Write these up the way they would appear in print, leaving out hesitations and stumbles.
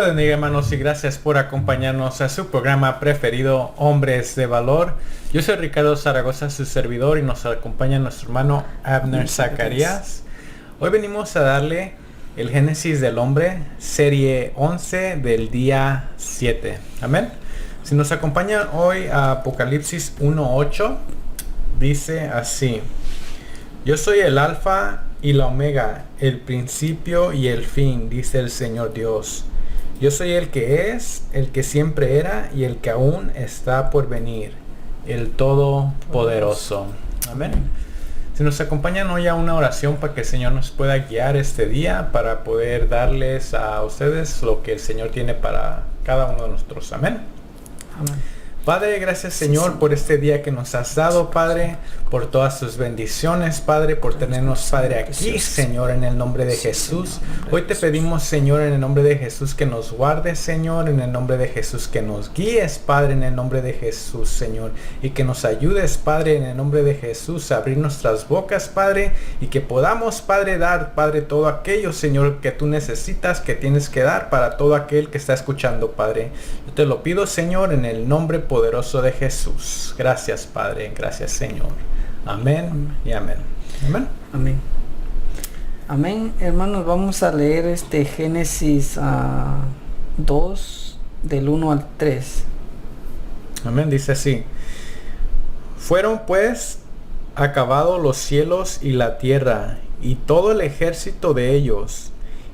bendiga, hermanos, y gracias por acompañarnos a su programa preferido, Hombres de Valor. Yo soy Ricardo Zaragoza, su servidor, y nos acompaña nuestro hermano Abner Zacarías. Hoy venimos a darle el Génesis del Hombre, serie 11 del día 7. Amén. Si nos acompañan hoy a Apocalipsis 1:8, dice así: Yo soy el Alfa y la Omega, el principio y el fin, dice el Señor Dios. Yo soy el que es, el que siempre era y el que aún está por venir, el Todopoderoso. Amén. Si nos acompañan hoy a una oración para que el Señor nos pueda guiar este día, para poder darles a ustedes lo que el Señor tiene para cada uno de nosotros. Amén. Amén. Padre, gracias Señor por este día que nos has dado, Padre, por todas tus bendiciones, Padre, por tenernos, Padre, aquí, Señor, en el nombre de Jesús. Hoy te pedimos, Señor, en el nombre de Jesús, que nos guardes, Señor, en el nombre de Jesús, que nos guíes, Padre, en el nombre de Jesús, Señor, y que nos ayudes, Padre, en el nombre de Jesús, a abrir nuestras bocas, Padre, y que podamos, Padre, dar, Padre, todo aquello, Señor, que tú necesitas, que tienes que dar para todo aquel que está escuchando, Padre. Yo te lo pido, Señor, en el nombre poderoso de Jesús. Gracias, Padre. Gracias, Señor. Amén y amén. Amén. Amén. Amén. Hermanos, vamos a leer Génesis 2 del 1 al 3. Amén. Dice así: Fueron pues acabados los cielos y la tierra y todo el ejército de ellos,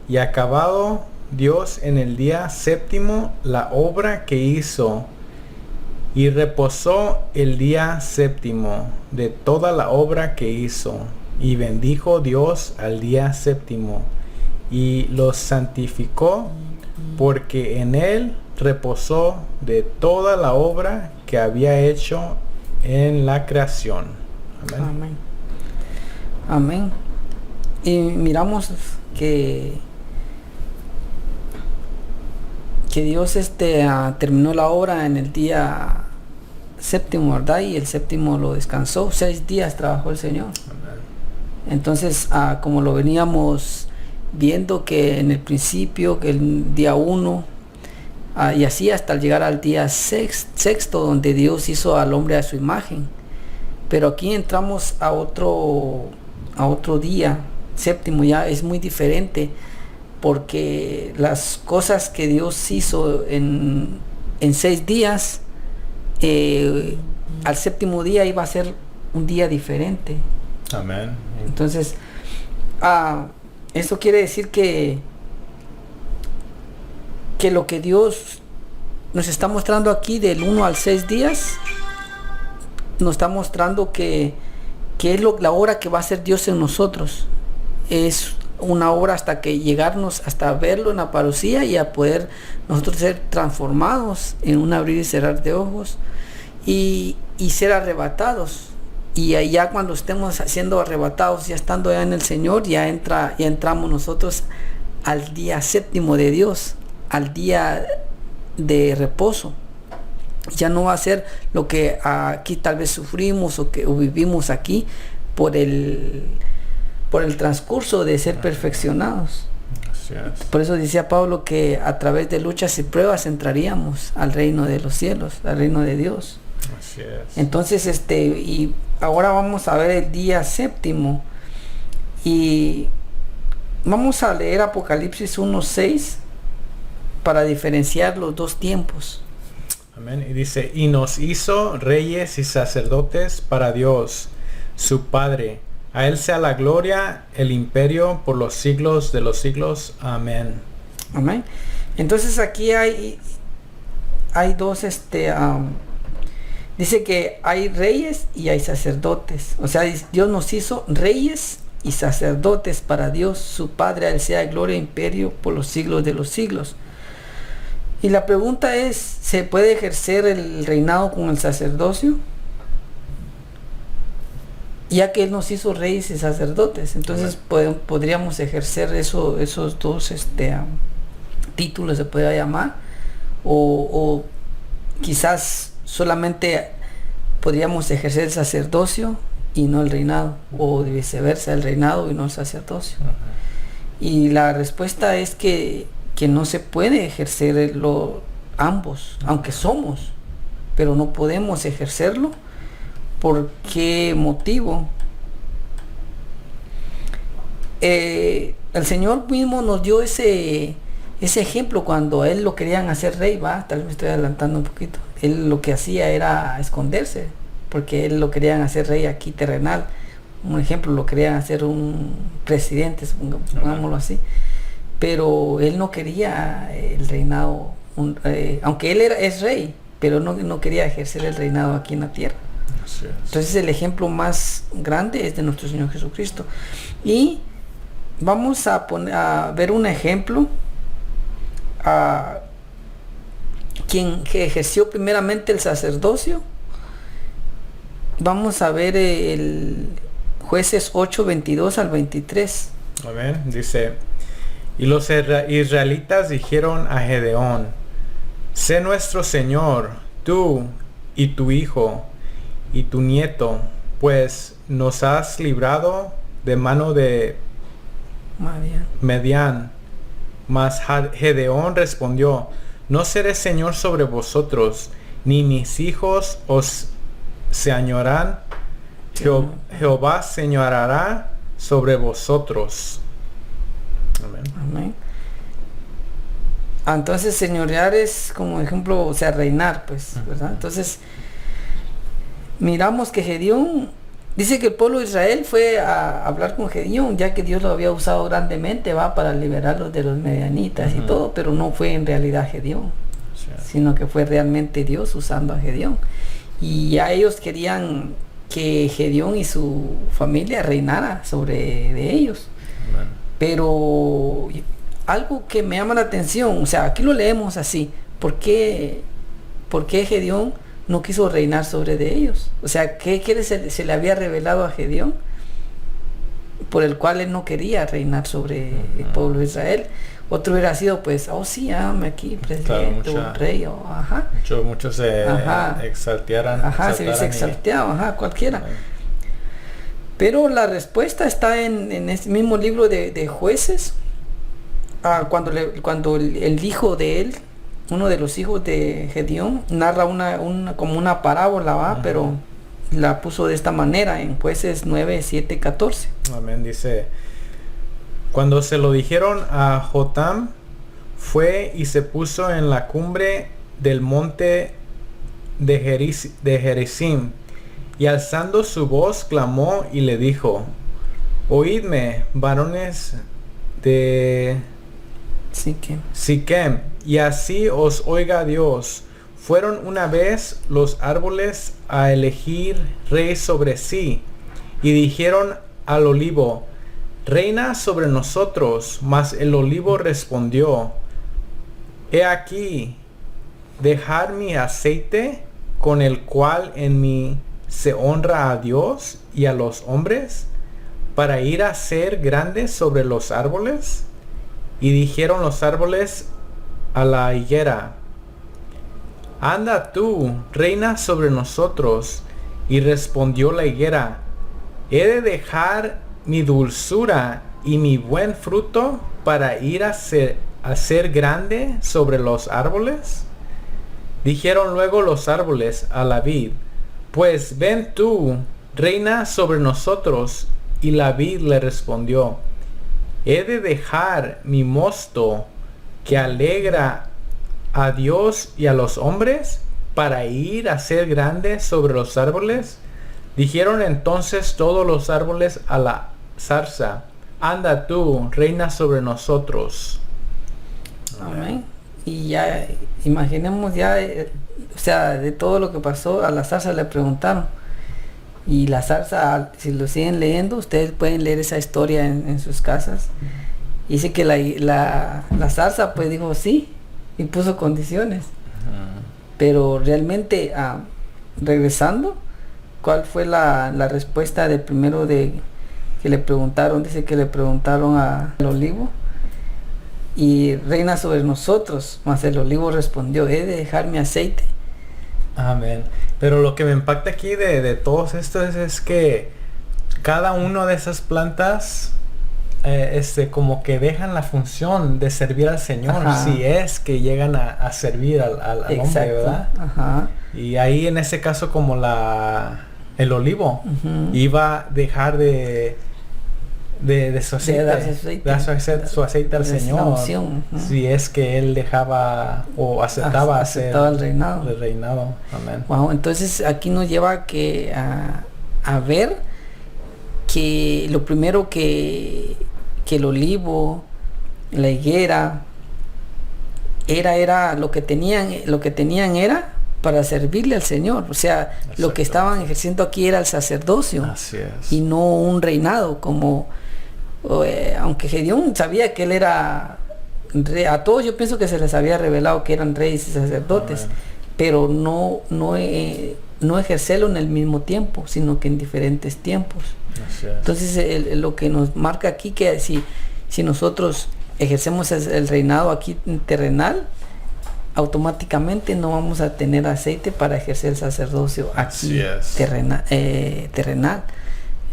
y acabado Dios en el día séptimo la obra que hizo, y reposó el día séptimo de toda la obra que hizo, y bendijo Dios al día séptimo, y lo santificó, porque en él reposó de toda la obra que había hecho en la creación. Amén. Amén. Amén. Y miramos que Dios terminó la obra en el día séptimo, ¿verdad? Y el séptimo lo descansó. 6 días trabajó el Señor. Amén. Entonces, como lo veníamos viendo, que en el principio, que el día 1, y así hasta llegar al día sexto, donde Dios hizo al hombre a su imagen. Pero aquí entramos a otro día, séptimo, ya es muy diferente, porque las cosas que Dios hizo en 6 días, al séptimo día iba a ser un día diferente. Amén. Entonces, eso quiere decir que lo que Dios nos está mostrando aquí del 1 al 6 días, nos está mostrando que es la obra que va a hacer Dios en nosotros. Es una obra hasta que llegarnos, hasta verlo en la parucía, y a poder nosotros ser transformados en un abrir y cerrar de ojos, y ser arrebatados. Y allá cuando estemos siendo arrebatados, ya estando ya en el Señor, ya entramos nosotros al día séptimo de Dios, al día de reposo. Ya no va a ser lo que aquí tal vez sufrimos o vivimos aquí por el transcurso de ser perfeccionados. Por eso decía Pablo que a través de luchas y pruebas entraríamos al reino de los cielos, al reino de Dios. Así es. Entonces, y ahora vamos a ver el día séptimo, y vamos a leer Apocalipsis 1:6 para diferenciar los dos tiempos. Amén. Y dice: Y nos hizo reyes y sacerdotes para Dios, su Padre. A él sea la gloria, el imperio por los siglos de los siglos. Amén. Amén. Entonces aquí hay dos, dice que hay reyes y hay sacerdotes. O sea, Dios nos hizo reyes y sacerdotes para Dios, su Padre. A él sea gloria e imperio por los siglos de los siglos. Y la pregunta es, ¿se puede ejercer el reinado con el sacerdocio? Ya que Él nos hizo reyes y sacerdotes, entonces podríamos ejercer esos dos títulos, se puede llamar, o quizás solamente podríamos ejercer el sacerdocio y no el reinado, o viceversa, el reinado y no el sacerdocio. Y la respuesta es que que no se puede ejercer ambos, aunque somos, pero no podemos ejercerlo. ¿Por qué motivo? El Señor mismo nos dio ese ejemplo cuando a él lo querían hacer rey, tal vez me estoy adelantando un poquito. Él lo que hacía era esconderse, porque él lo querían hacer rey aquí terrenal. Un ejemplo, lo querían hacer un presidente, pongámoslo así. Pero él no quería el reinado, aunque él es rey, pero no quería ejercer el reinado aquí en la tierra. Entonces el ejemplo más grande es de nuestro Señor Jesucristo. Y vamos a ver un ejemplo a quien que ejerció primeramente el sacerdocio. Vamos a ver el Jueces 8, 22 al 23. Amén. Dice: y los israelitas dijeron a Gedeón: sé nuestro Señor, tú y tu hijo y tu nieto, pues nos has librado de mano de Medián. Mas Gedeón respondió: no seré Señor sobre vosotros, ni mis hijos os señorarán. Jehová señorará sobre vosotros. Amén. Amén. Entonces señorear es como ejemplo, o sea, reinar, pues, ¿verdad? Entonces miramos que Gedeón, dice que el pueblo de Israel fue a hablar con Gedeón, ya que Dios lo había usado grandemente, para liberarlos de los medianitas y todo, pero no fue en realidad Gedeón, sino que fue realmente Dios usando a Gedeón. Y ya ellos querían que Gedeón y su familia reinara de ellos. Bueno. Pero algo que me llama la atención, o sea, aquí lo leemos así: ¿por qué Gedeón no quiso reinar sobre de ellos? O sea, ¿qué se le había revelado a Gedeón por el cual él no quería reinar sobre el pueblo de Israel? Otro hubiera sido, pues, sí, aquí presidente, un rey, muchos se exaltaran. Se hubiese exalteado, cualquiera. Pero la respuesta está en este mismo libro de Jueces, cuando el hijo de él, uno de los hijos de Gedeón, narra como una parábola, pero la puso de esta manera en Jueces 9, 7, 14. Amén. Dice: cuando se lo dijeron a Jotam, fue y se puso en la cumbre del monte de Gerizim, y alzando su voz clamó y le dijo: oídme, varones de Siquem, y así os oiga Dios. Fueron una vez los árboles a elegir rey sobre sí, y dijeron al olivo: reina sobre nosotros. Mas el olivo respondió: he aquí, dejar mi aceite, con el cual en mí se honra a Dios y a los hombres, para ir a ser grandes sobre los árboles. Y dijeron los árboles a la higuera: anda tú, reina sobre nosotros. Y respondió la higuera: he de dejar mi dulzura y mi buen fruto para ir a ser grande sobre los árboles. Dijeron luego los árboles a la vid: pues ven tú, reina sobre nosotros. Y la vid le respondió: he de dejar mi mosto, que alegra a Dios y a los hombres, para ir a ser grande sobre los árboles. Dijeron entonces todos los árboles a la zarza: anda tú, reina sobre nosotros. Amén. Y ya imaginemos o sea, de todo lo que pasó, a la zarza le preguntaron. Y la zarza, si lo siguen leyendo, ustedes pueden leer esa historia en sus casas. Dice que la zarza pues dijo sí y puso condiciones. Pero realmente, regresando, ¿cuál fue la respuesta de primero que le preguntaron? Dice que le preguntaron al olivo: y reina sobre nosotros. Mas el olivo respondió: he de dejar mi aceite. Amén. Pero lo que me impacta aquí de todos estos es que cada una de esas plantas como que dejan la función de servir al Señor, si es que llegan a servir al hombre, ¿verdad? Ajá. Y ahí en ese caso como el olivo iba a dejar de su aceite, dar su aceite al Señor, si es que él dejaba o aceptaba el reinado. Amén. Wow, entonces aquí nos lleva a ver que lo primero que el olivo, la higuera, era lo que tenían era para servirle al Señor. O sea, lo que estaban ejerciendo aquí era el sacerdocio. Así es. Y no un reinado, como aunque Gedeón sabía que él era rey, a todos yo pienso que se les había revelado que eran reyes y sacerdotes, pero no ejercerlo en el mismo tiempo, sino que en diferentes tiempos. Entonces lo que nos marca aquí, que si nosotros ejercemos el reinado aquí terrenal, automáticamente no vamos a tener aceite para ejercer el sacerdocio aquí terrenal.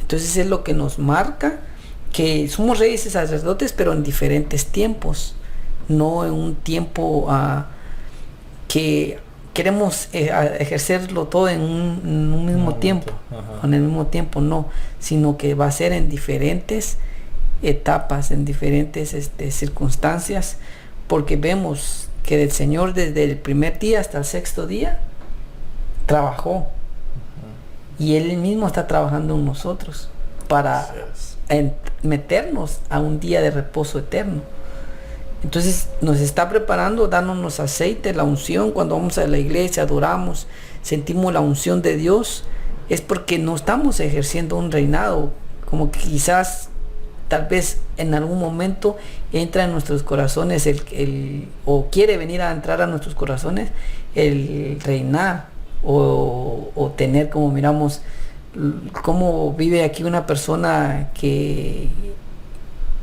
Entonces es lo que nos marca que somos reyes y sacerdotes, pero en diferentes tiempos, no en un tiempo que queremos ejercerlo todo en un mismo tiempo, en el mismo tiempo no, sino que va a ser en diferentes etapas, en diferentes circunstancias, porque vemos que el Señor desde el primer día hasta el sexto día trabajó, y Él mismo está trabajando en nosotros para meternos a un día de reposo eterno. Entonces nos está preparando, dándonos aceite, la unción. Cuando vamos a la iglesia, adoramos, sentimos la unción de Dios, es porque no estamos ejerciendo un reinado, como que quizás tal vez en algún momento entra en nuestros corazones o quiere venir a entrar a nuestros corazones el reinar o tener, como miramos cómo vive aquí una persona que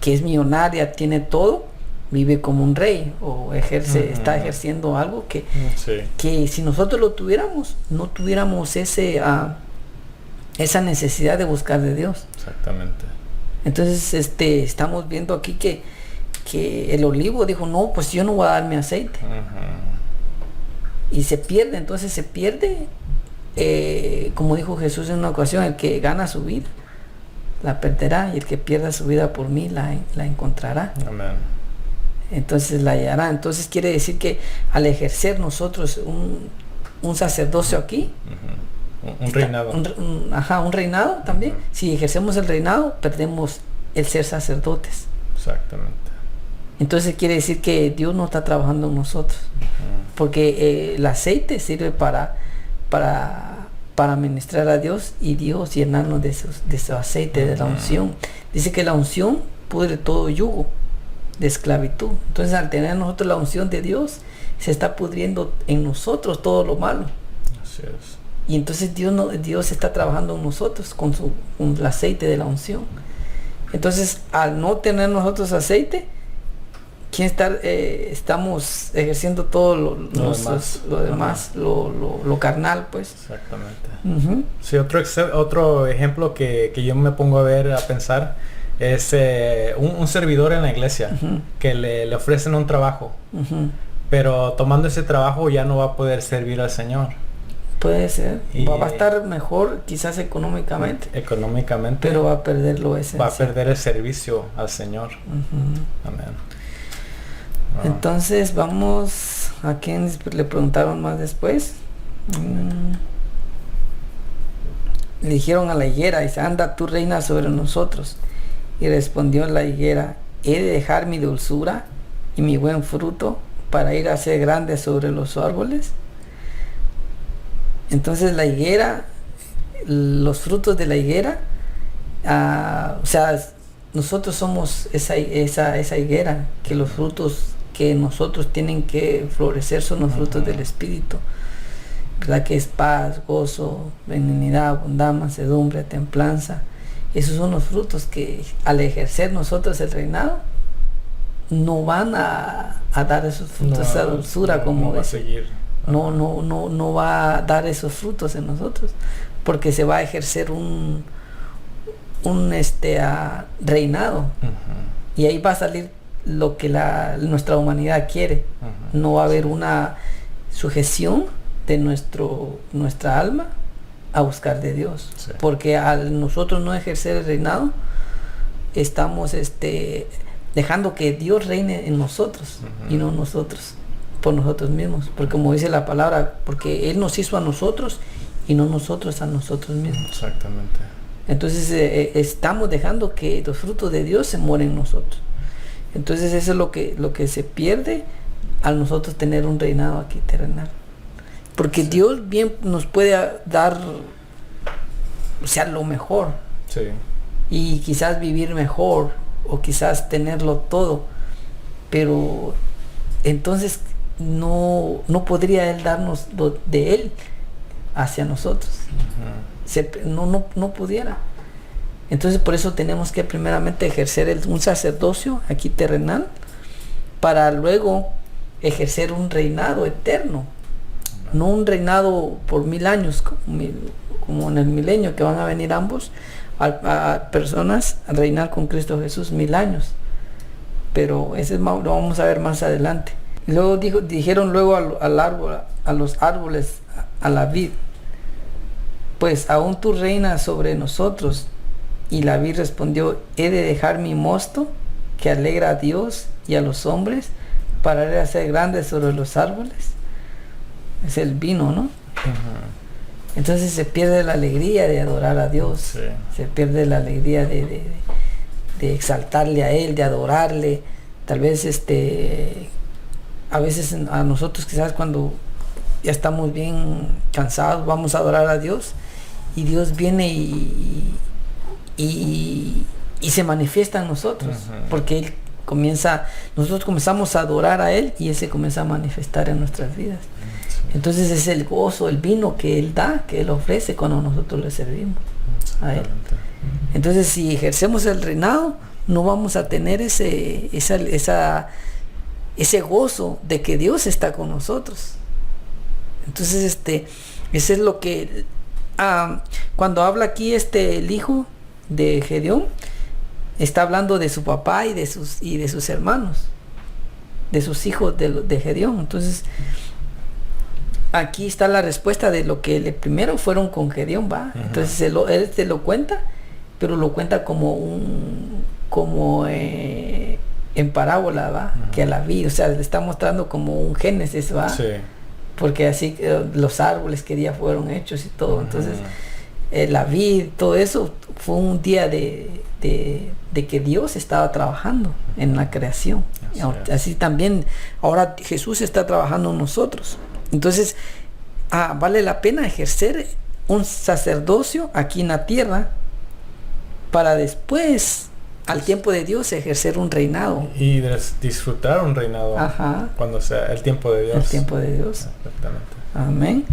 es millonaria, tiene todo, vive como un rey o está ejerciendo algo que si nosotros lo tuviéramos, no tuviéramos esa necesidad de buscar de Dios. Exactamente. Entonces estamos viendo aquí que el olivo dijo, no, pues yo no voy a dar mi aceite. Y se pierde, entonces se pierde, como dijo Jesús en una ocasión, el que gana su vida la perderá, y el que pierda su vida por mí la encontrará. Amén. Entonces la hallará. Entonces quiere decir que al ejercer nosotros un sacerdocio aquí, un reinado, un reinado también, si ejercemos el reinado, perdemos el ser sacerdotes. Exactamente. Entonces quiere decir que Dios no está trabajando en nosotros, porque el aceite sirve para ministrar a Dios, y Dios llenarnos de su aceite, de la unción. Dice que la unción pudre todo yugo de esclavitud. Entonces al tener nosotros la unción de Dios, se está pudriendo en nosotros todo lo malo. Así es. Y entonces Dios está trabajando en nosotros con el aceite de la unción. Entonces al no tener nosotros aceite, estamos ejerciendo todo lo demás, lo carnal, pues. Exactamente. Sí, otro ejemplo que yo me pongo a pensar es un servidor en la iglesia que le ofrecen un trabajo, pero tomando ese trabajo ya no va a poder servir al Señor. Puede ser, va a estar mejor quizás económicamente, pero va a perder lo esencial. Va a perder el servicio al Señor. Amén. Entonces vamos a quien le preguntaron más después. Le dijeron a la higuera, dice, anda tú reina sobre nosotros. Y respondió la higuera, he de dejar mi dulzura y mi buen fruto para ir a ser grande sobre los árboles. Entonces la higuera, los frutos de la higuera, o sea, nosotros somos esa higuera, que los frutos que nosotros tienen que florecer son los frutos del Espíritu, ¿verdad? Que es paz, gozo, benignidad, bondad, mansedumbre, templanza. Esos son los frutos que al ejercer nosotros el reinado no van a dar esos frutos, esa dulzura, como va a seguir. No va a dar esos frutos en nosotros, porque se va a ejercer un reinado. Y ahí va a salir lo que nuestra humanidad quiere. No va a haber una sujeción de nuestra alma a buscar de Dios. Sí. Porque al nosotros no ejercer el reinado, estamos dejando que Dios reine en nosotros y no nosotros por nosotros mismos. Porque como dice la palabra, porque Él nos hizo a nosotros y no nosotros a nosotros mismos. Exactamente. Entonces estamos dejando que los frutos de Dios se mueren en nosotros. Entonces eso es lo que se pierde al nosotros tener un reinado aquí terrenal. Porque sí, Dios bien nos puede dar, o sea, lo mejor. Sí. Y quizás vivir mejor, o quizás tenerlo todo. Pero entonces no podría Él darnos lo de Él hacia nosotros. No pudiera. Entonces por eso tenemos que primeramente ejercer un sacerdocio aquí terrenal, para luego ejercer un reinado eterno. No un reinado por 1000 años, como en el milenio, que van a venir ambos a personas a reinar con Cristo Jesús 1000 años. Pero ese lo vamos a ver más adelante. Luego dijeron luego al árbol, a los árboles, a la vid: pues aún tú reinas sobre nosotros. Y la vid respondió: he de dejar mi mosto, que alegra a Dios y a los hombres, para ir a ser grande sobre los árboles. Es el vino, ¿no? Entonces se pierde la alegría de adorar a Dios. Sí. Se pierde la alegría de exaltarle a Él, de adorarle. Tal vez a veces a nosotros quizás cuando ya estamos bien cansados, vamos a adorar a Dios, y Dios viene y se manifiesta en nosotros, porque nosotros comenzamos a adorar a Él y Él se comienza a manifestar en nuestras vidas. Entonces es el gozo, el vino que Él da, que Él ofrece cuando nosotros le servimos a Él. Entonces si ejercemos el reinado, no vamos a tener ese gozo de que Dios está con nosotros. Entonces ese es lo que cuando habla aquí el hijo de Gedeón, está hablando de su papá y de sus hermanos, de sus hijos de Gedeón. Entonces aquí está la respuesta de lo que primero fueron con Gedeón, ¿va? Entonces él te lo cuenta, pero lo cuenta como en parábola, ¿va? Que a la vid, o sea, le está mostrando como un Génesis, ¿va? Sí. Porque así los árboles que ya fueron hechos y todo. Entonces la vid, todo eso fue un día de que Dios estaba trabajando en la creación. Así también ahora Jesús está trabajando en nosotros. Entonces vale la pena ejercer un sacerdocio aquí en la tierra, para después, al tiempo de Dios, ejercer un reinado. Y disfrutar un reinado. Cuando sea el tiempo de Dios. El tiempo de Dios. Exactamente. Amén.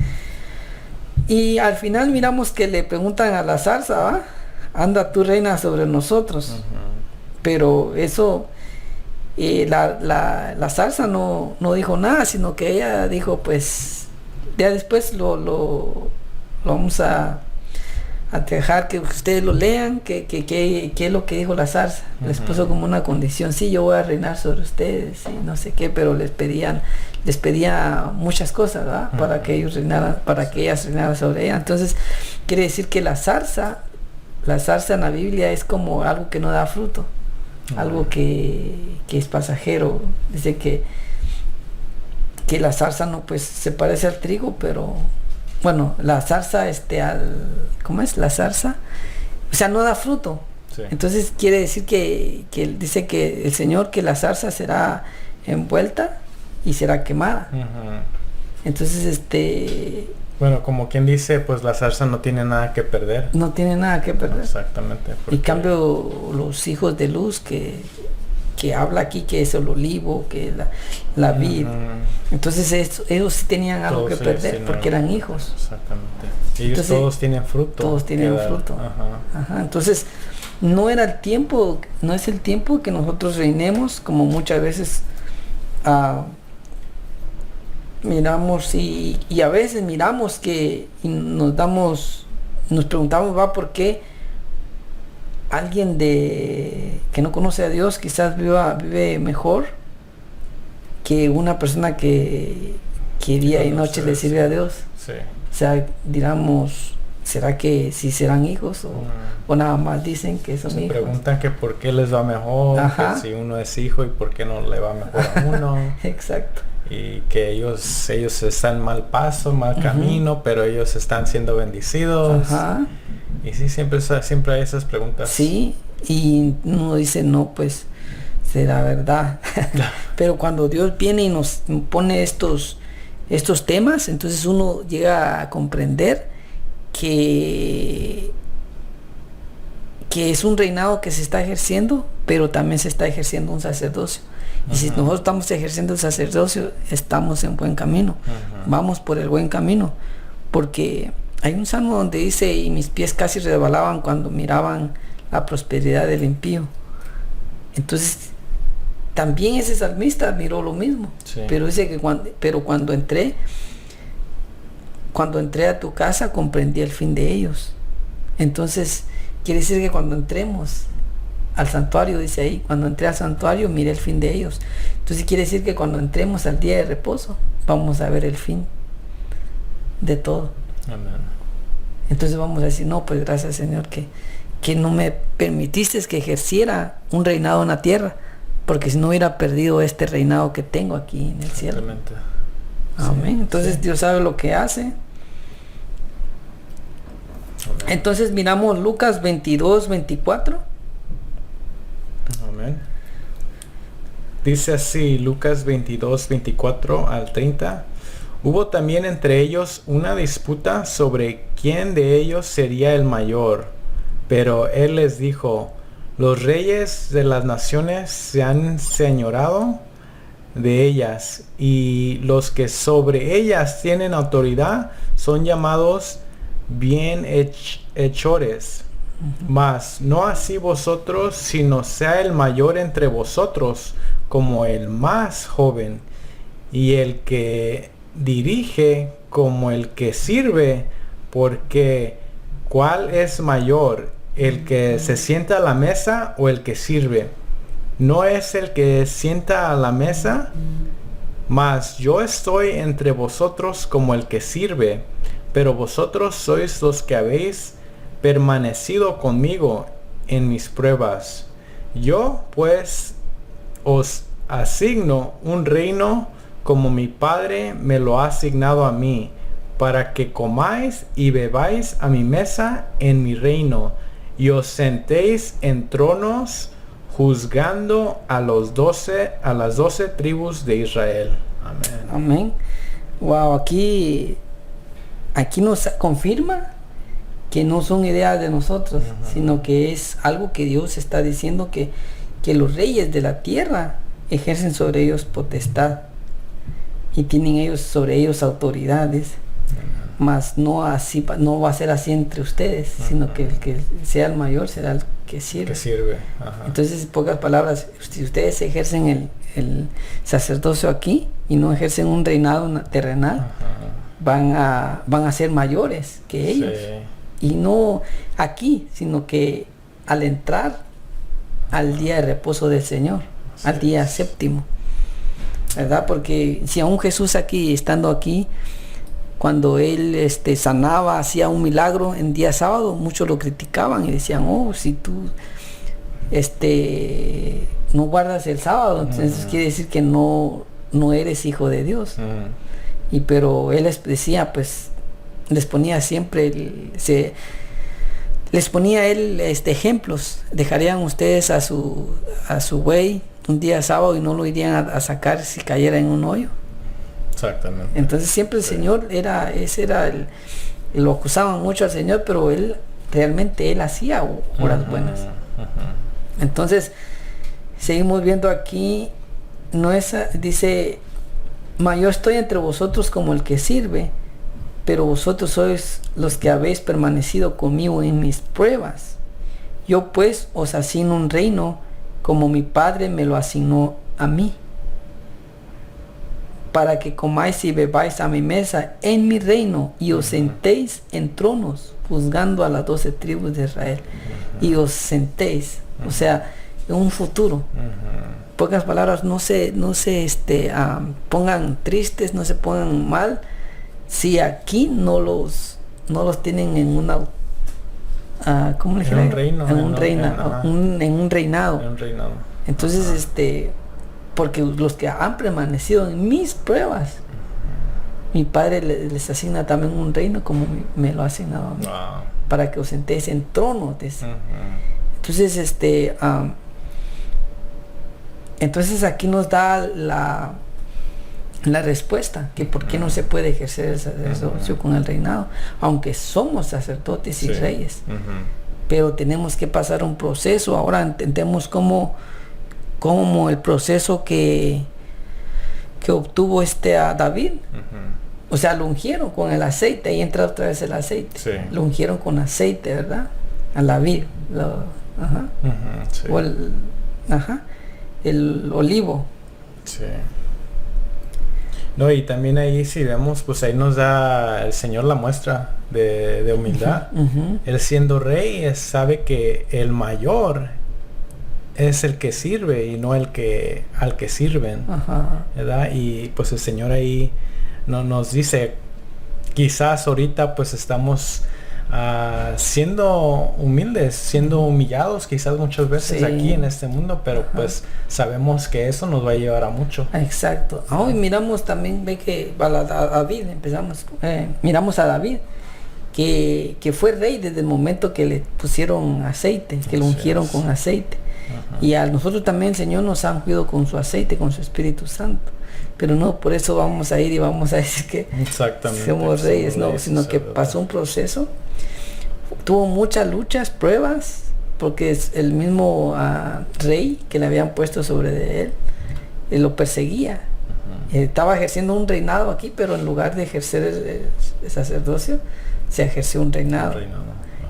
Y al final miramos que le preguntan a la zarza, ¿va? Anda, tú reina sobre nosotros. Pero eso, la zarza no dijo nada, sino que ella dijo, pues, ya después lo vamos a dejar que ustedes lo lean, que es lo que dijo la zarza. Les puso como una condición: sí, yo voy a reinar sobre ustedes y no sé qué, pero les pedía muchas cosas, ¿verdad? Para que ellos reinaran, para que ellas reinaran sobre ella. Entonces quiere decir que la zarza en la Biblia es como algo que no da fruto, algo que es pasajero. Dice que la zarza no, pues se parece al trigo, pero bueno, la zarza ¿cómo es? La zarza, o sea, no da fruto. Sí. Entonces quiere decir que dice que el Señor, que la zarza será envuelta y será quemada. Entonces bueno, como quien dice, pues la zarza no tiene nada que perder. No tiene nada que perder. Exactamente. Y cambio los hijos de luz que habla aquí, que es el olivo, que la vid. Entonces ellos sí tenían algo que perder, porque eran hijos. Exactamente. Ellos entonces, todos tienen fruto. Todos tienen fruto. Entonces no es el tiempo que nosotros reinemos, como muchas veces miramos y a veces miramos que nos preguntamos, ¿va? ¿Por qué alguien que no conoce a Dios quizás vive mejor que una persona que día y noche le sirve a Dios. Sí. O sea, digamos, ¿será que sí serán hijos o nada más dicen que son Se hijos? preguntan que por qué les va mejor, Ajá. que si uno es hijo y por qué no le va mejor a uno. Exacto. Y que ellos están mal paso, mal camino, pero ellos están siendo bendecidos. Ajá. Y sí, siempre hay esas preguntas. Sí, y uno dice, no, pues será verdad. Pero cuando Dios viene y nos pone estos temas, entonces uno llega a comprender que es un reinado que se está ejerciendo, pero también se está ejerciendo un sacerdocio. Y si nosotros estamos ejerciendo el sacerdocio, estamos en buen camino. Vamos por el buen camino. Porque hay un salmo donde dice, y mis pies casi resbalaban cuando miraban la prosperidad del impío. Entonces, también ese salmista miró lo mismo. Sí. Pero dice que cuando entré a tu casa, comprendí el fin de ellos. Entonces, quiere decir que cuando entremos al santuario, dice ahí, cuando entré al santuario, miré el fin de ellos. Entonces quiere decir que cuando entremos al día de reposo, vamos a ver el fin de todo. Amén. Entonces vamos a decir, no, pues gracias Señor que no me permitiste que ejerciera un reinado en la tierra, porque si no hubiera perdido este reinado que tengo aquí en el cielo. Exactamente. Amén. Sí, Entonces sí. Dios sabe lo que hace. Amén. Entonces miramos Lucas 22, 24. Amén. Dice así, Lucas 22, 24 al 30. Hubo también entre ellos una disputa sobre quién de ellos sería el mayor. Pero él les dijo, los reyes de las naciones se han señorado de ellas, y los que sobre ellas tienen autoridad son llamados bienhechores. Mas no así vosotros, sino sea el mayor entre vosotros como el más joven, y el que dirige como el que sirve, porque ¿cuál es mayor, el que se sienta a la mesa o el que sirve? ¿No es el que sienta a la mesa? Mas yo estoy entre vosotros como el que sirve, pero vosotros sois los que habéis permanecido conmigo en mis pruebas. Yo pues os asigno un reino como mi Padre me lo ha asignado a mí, para que comáis y bebáis a mi mesa en mi reino, y os sentéis en tronos juzgando a las 12 tribus de Israel. Amén. Amén. Wow, aquí nos confirma que no son ideas de nosotros, sino que es algo que Dios está diciendo que los reyes de la tierra ejercen sobre ellos potestad y tienen sobre ellos autoridades. Mas no va a ser así entre ustedes, sino que el que sea el mayor será el que sirve. Ajá. Entonces, en pocas palabras, si ustedes ejercen el sacerdocio aquí y no ejercen un reinado terrenal, van a ser mayores que ellos. Sí. Y no aquí, sino que al entrar al día de reposo del Señor, al día séptimo, ¿verdad? Porque si aún Jesús estando aquí, cuando él sanaba, hacía un milagro en día sábado, muchos lo criticaban y decían, si tú no guardas el sábado, entonces quiere decir que no eres hijo de Dios. Pero él les decía, pues les ponía siempre les ponía él ejemplos. Dejarían ustedes a su buey un día sábado y no lo irían a sacar si cayera en un hoyo. Exactamente. Entonces siempre el Señor lo acusaban mucho al Señor, pero él realmente hacía obras buenas. Entonces seguimos viendo aquí, dice, yo estoy entre vosotros como el que sirve, pero vosotros sois los que habéis permanecido conmigo en mis pruebas. Yo pues os asigno un reino como mi Padre me lo asignó a mí, para que comáis y bebáis a mi mesa en mi reino y os sentéis en tronos juzgando a las 12 tribus de Israel. y os sentéis. O sea, en un futuro. Pocas palabras, no se pongan tristes, no se pongan mal, si aquí no los tienen en una ¿cómo le en un reino, en un reinado. Entonces porque los que han permanecido en mis pruebas, mi Padre les asigna también un reino como me lo ha asignado a mí, para que os sentéis en tronos. Entonces entonces aquí nos da la respuesta, que por qué no se puede ejercer el sacerdocio con el reinado, aunque somos sacerdotes y reyes. Pero tenemos que pasar un proceso. Ahora entendemos cómo el proceso que obtuvo a David. O sea, lo ungieron con el aceite, ahí entra otra vez el aceite. Lo ungieron con aceite, ¿verdad? A David. O el olivo. No, y también ahí si vemos, pues ahí nos da el Señor la muestra de humildad. Él siendo rey, sabe que el mayor es el que sirve y no al que sirven, ¿verdad? Y pues el Señor ahí nos dice, quizás ahorita pues estamos siendo humildes, siendo humillados quizás muchas veces aquí en este mundo, pero pues sabemos que eso nos va a llevar a mucho. Exacto. Y miramos también, ve que a David, miramos a David, que fue rey desde el momento que le pusieron aceite, que lo ungieron con aceite. Y a nosotros también el Señor nos ha ungido con su aceite, con su Espíritu Santo. Pero no por eso vamos a ir y vamos a decir que somos reyes, no, sino que pasó un proceso, tuvo muchas luchas, pruebas, porque es el mismo rey que le habían puesto sobre él lo perseguía. Estaba ejerciendo un reinado aquí, pero en lugar de ejercer el sacerdocio, se ejerció un reinado.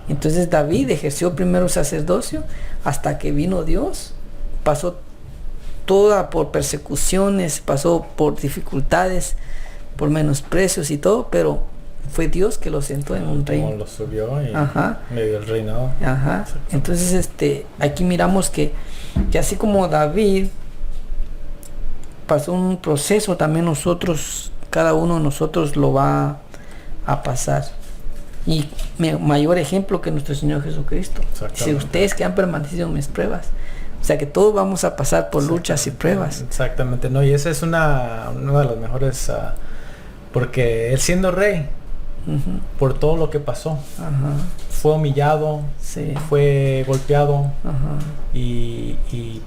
Entonces David ejerció primero el sacerdocio hasta que vino Dios, pasó toda por persecuciones, pasó por dificultades, por menosprecios y todo, pero fue Dios que lo sentó en un reino. Lo subió y le dio el reinado. Entonces aquí miramos que así como David pasó un proceso, también nosotros, cada uno de nosotros lo va a pasar. Y mayor ejemplo que nuestro Señor Jesucristo. Si ustedes que han permanecido en mis pruebas, o sea que todos vamos a pasar por luchas y pruebas. Exactamente, no, y esa es una de las mejores, porque él siendo rey, por todo lo que pasó, fue humillado, fue golpeado,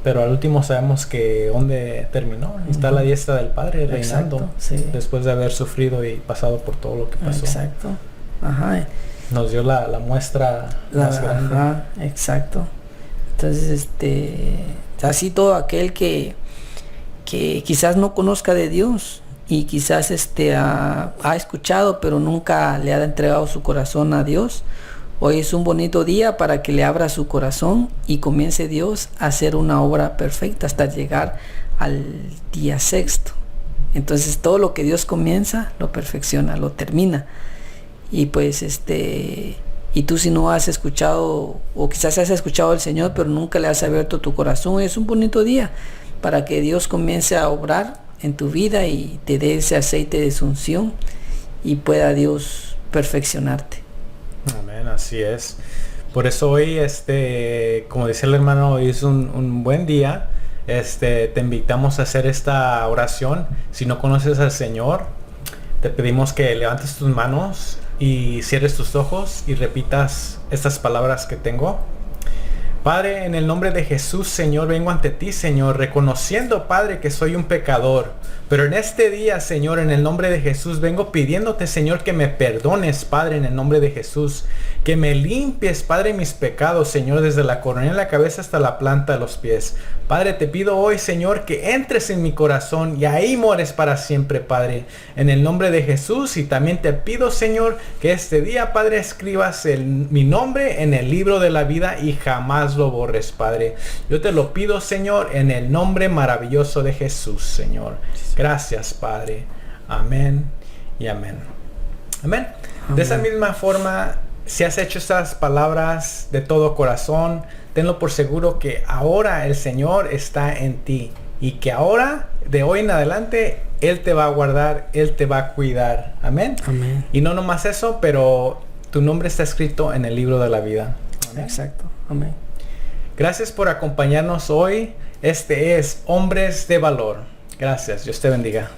pero al último sabemos que dónde terminó. Está a la diestra del Padre reinando, después de haber sufrido y pasado por todo lo que pasó. Exacto. Nos dio la muestra más grande. Exacto. Entonces, así todo aquel que quizás no conozca de Dios y quizás ha escuchado pero nunca le ha entregado su corazón a Dios, hoy es un bonito día para que le abra su corazón y comience Dios a hacer una obra perfecta hasta llegar al día sexto. Entonces todo lo que Dios comienza lo perfecciona, lo termina. Y pues y tú si no has escuchado, o quizás has escuchado al Señor pero nunca le has abierto tu corazón, es un bonito día para que Dios comience a obrar en tu vida y te dé ese aceite de unción y pueda Dios perfeccionarte. Amén, así es. Por eso hoy, como decía el hermano, hoy es un buen día. Te invitamos a hacer esta oración. Si no conoces al Señor, te pedimos que levantes tus manos y cierres tus ojos y repitas estas palabras que tengo. Padre, en el nombre de Jesús, Señor, vengo ante ti, Señor, reconociendo, Padre, que soy un pecador. Pero en este día, Señor, en el nombre de Jesús, vengo pidiéndote, Señor, que me perdones, Padre, en el nombre de Jesús. Que me limpies, Padre, mis pecados, Señor, desde la coronilla de la cabeza hasta la planta de los pies. Padre, te pido hoy, Señor, que entres en mi corazón y ahí mores para siempre, Padre. En el nombre de Jesús, y también te pido, Señor, que este día, Padre, escribas mi nombre en el libro de la vida y jamás lo borres, Padre. Yo te lo pido, Señor, en el nombre maravilloso de Jesús, Señor. Gracias, Padre. Amén y amén. Amén. De esa misma forma, Si has hecho estas palabras de todo corazón, tenlo por seguro que ahora el Señor está en ti y que ahora, de hoy en adelante, Él te va a guardar, Él te va a cuidar. Amén. Amén. Y no nomás eso, pero tu nombre está escrito en el libro de la vida. Amén. Exacto. Amén. Gracias por acompañarnos hoy. Este es Hombres de Valor. Gracias. Dios te bendiga.